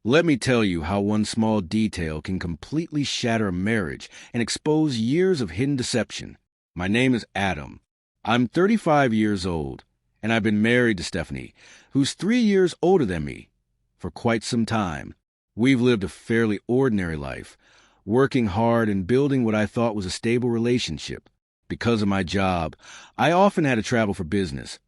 Let me tell you how one small detail can completely shatter a marriage and expose years of hidden deception. My name is Adam. I'm 35 years old, and I've been married to Stephanie, who's 3 years older than me, for quite some time. We've lived a fairly ordinary life, working hard and building what I thought was a stable relationship. Because of my job, I often had to travel for business,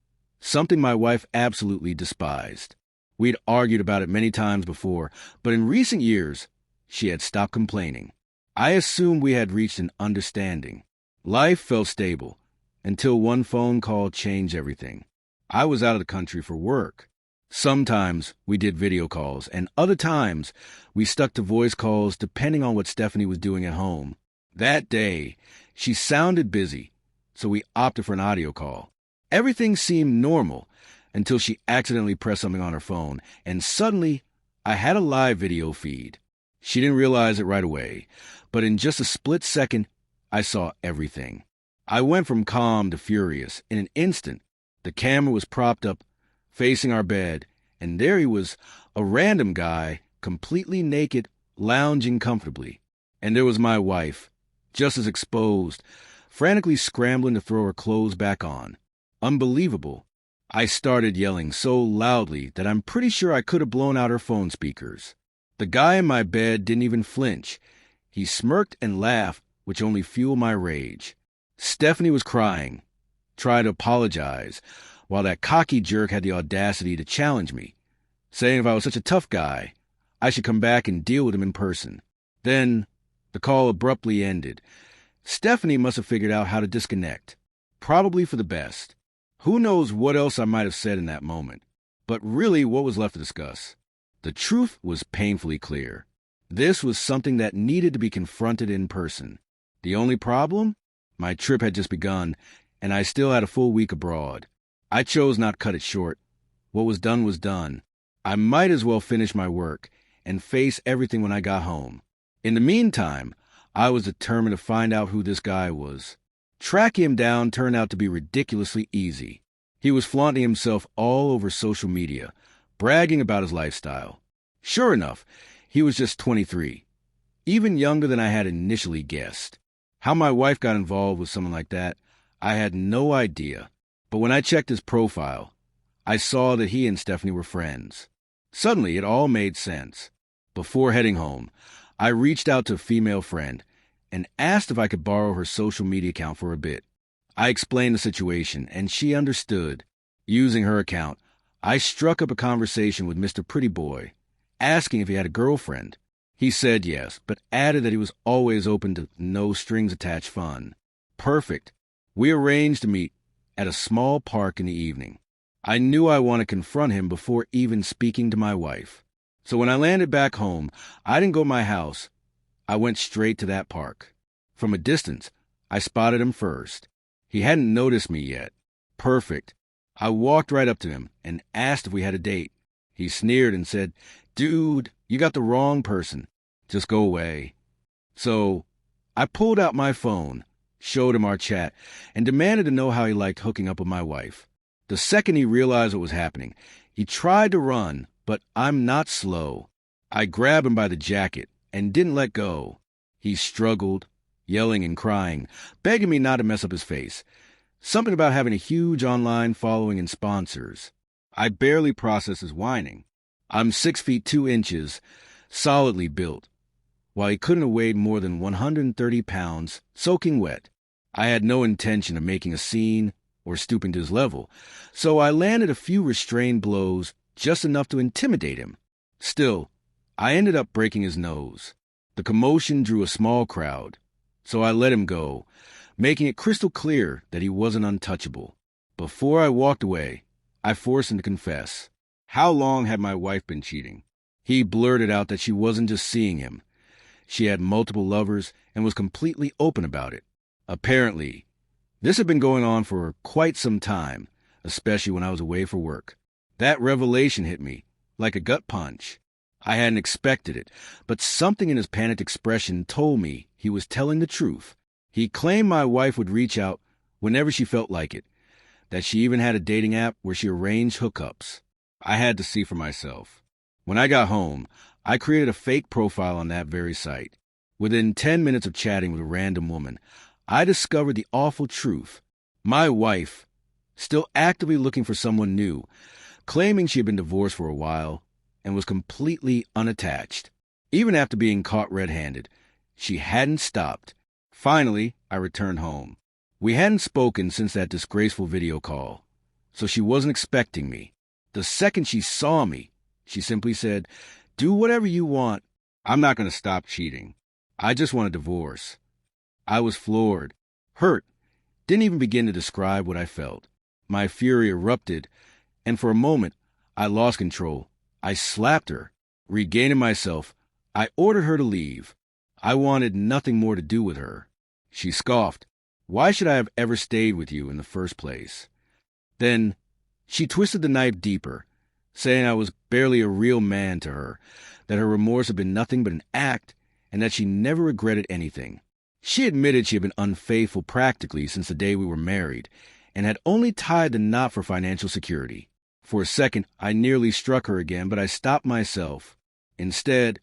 something my wife absolutely despised. We'd argued about it many times before, but in recent years, she had stopped complaining. I assumed we had reached an understanding. Life felt stable, until one phone call changed everything. I was out of the country for work. Sometimes we did video calls, and other times we stuck to voice calls depending on what Stephanie was doing at home. That day, she sounded busy, so we opted for an audio call. Everything seemed normal until she accidentally pressed something on her phone, and suddenly I had a live video feed. She didn't realize it right away, but in just a split second, I saw everything. I went from calm to furious in an instant. The camera was propped up, facing our bed, and there he was, a random guy, completely naked, lounging comfortably. And there was my wife, just as exposed, frantically scrambling to throw her clothes back on. Unbelievable. I started yelling so loudly that I'm pretty sure I could have blown out her phone speakers. The guy in my bed didn't even flinch. He smirked and laughed, which only fueled my rage. Stephanie was crying, tried to apologize, while that cocky jerk had the audacity to challenge me, saying if I was such a tough guy, I should come back and deal with him in person. Then the call abruptly ended. Stephanie must have figured out how to disconnect, probably for the best. Who knows what else I might have said in that moment? But really, what was left to discuss? The truth was painfully clear. This was something that needed to be confronted in person. The only problem? My trip had just begun, and I still had a full week abroad. I chose not to cut it short. What was done was done. I might as well finish my work and face everything when I got home. In the meantime, I was determined to find out who this guy was. Tracking him down turned out to be ridiculously easy. He was flaunting himself all over social media, bragging about his lifestyle. Sure enough, he was just 23, even younger than I had initially guessed. How my wife got involved with someone like that, I had no idea. But when I checked his profile, I saw that he and Stephanie were friends. Suddenly, it all made sense. Before heading home, I reached out to a female friend and asked if I could borrow her social media account for a bit. I explained the situation, and she understood. Using her account, I struck up a conversation with Mr. Pretty Boy, asking if he had a girlfriend. He said yes, but added that he was always open to no-strings-attached fun. Perfect. We arranged to meet at a small park in the evening. I knew I wanted to confront him before even speaking to my wife. So when I landed back home, I didn't go to my house. I went straight to that park. From a distance, I spotted him first. He hadn't noticed me yet. Perfect. I walked right up to him and asked if we had a date. He sneered and said, "Dude, you got the wrong person. Just go away." So I pulled out my phone, showed him our chat, and demanded to know how he liked hooking up with my wife. The second he realized what was happening, he tried to run, but I'm not slow. I grabbed him by the jacket and didn't let go. He struggled, yelling and crying, begging me not to mess up his face. Something about having a huge online following and sponsors. I barely processed his whining. I'm 6 feet 2 inches, solidly built, while he couldn't have weighed more than 130 pounds, soaking wet. I had no intention of making a scene or stooping to his level, so I landed a few restrained blows, just enough to intimidate him. Still, I ended up breaking his nose. The commotion drew a small crowd, so I let him go, making it crystal clear that he wasn't untouchable. Before I walked away, I forced him to confess. How long had my wife been cheating? He blurted out that she wasn't just seeing him. She had multiple lovers and was completely open about it. Apparently, this had been going on for quite some time, especially when I was away for work. That revelation hit me like a gut punch. I hadn't expected it, but something in his panicked expression told me he was telling the truth. He claimed my wife would reach out whenever she felt like it, that she even had a dating app where she arranged hookups. I had to see for myself. When I got home, I created a fake profile on that very site. Within 10 minutes of chatting with a random woman, I discovered the awful truth. My wife, still actively looking for someone new, claiming she had been divorced for a while and was completely unattached. Even after being caught red-handed, she hadn't stopped. Finally, I returned home. We hadn't spoken since that disgraceful video call, so she wasn't expecting me. The second she saw me, she simply said, "Do whatever you want. I'm not going to stop cheating. I just want a divorce." I was floored, hurt, didn't even begin to describe what I felt. My fury erupted, and for a moment, I lost control. I slapped her. Regaining myself, I ordered her to leave. I wanted nothing more to do with her. She scoffed. "Why should I have ever stayed with you in the first place?" Then she twisted the knife deeper, saying I was barely a real man to her, that her remorse had been nothing but an act, and that she never regretted anything. She admitted she had been unfaithful practically since the day we were married, and had only tied the knot for financial security. For a second, I nearly struck her again, but I stopped myself. Instead,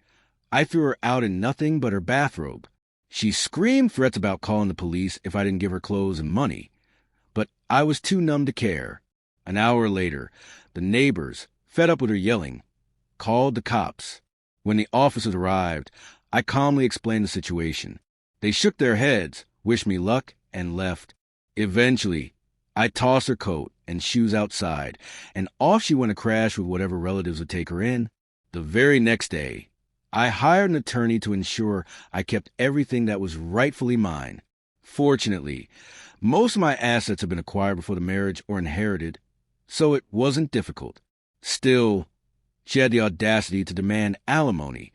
I threw her out in nothing but her bathrobe. She screamed threats about calling the police if I didn't give her clothes and money, but I was too numb to care. An hour later, the neighbors, fed up with her yelling, called the cops. When the officers arrived, I calmly explained the situation. They shook their heads, wished me luck, and left. Eventually, I tossed her coat and shoes outside, and off she went to crash with whatever relatives would take her in. The very next day, I hired an attorney to ensure I kept everything that was rightfully mine. Fortunately, most of my assets had been acquired before the marriage or inherited, so it wasn't difficult. Still, she had the audacity to demand alimony,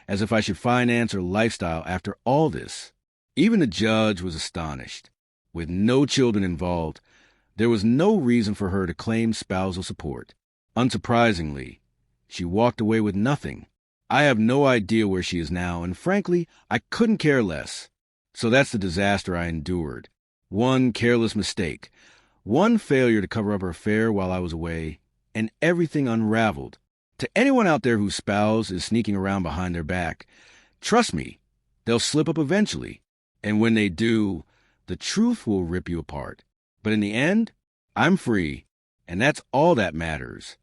as if I should finance her lifestyle after all this. Even the judge was astonished. With no children involved, there was no reason for her to claim spousal support. Unsurprisingly, she walked away with nothing. I have no idea where she is now, and frankly, I couldn't care less. So that's the disaster I endured. One careless mistake, one failure to cover up her affair while I was away, and everything unraveled. To anyone out there whose spouse is sneaking around behind their back, trust me, they'll slip up eventually. And when they do, the truth will rip you apart. But in the end, I'm free, and that's all that matters.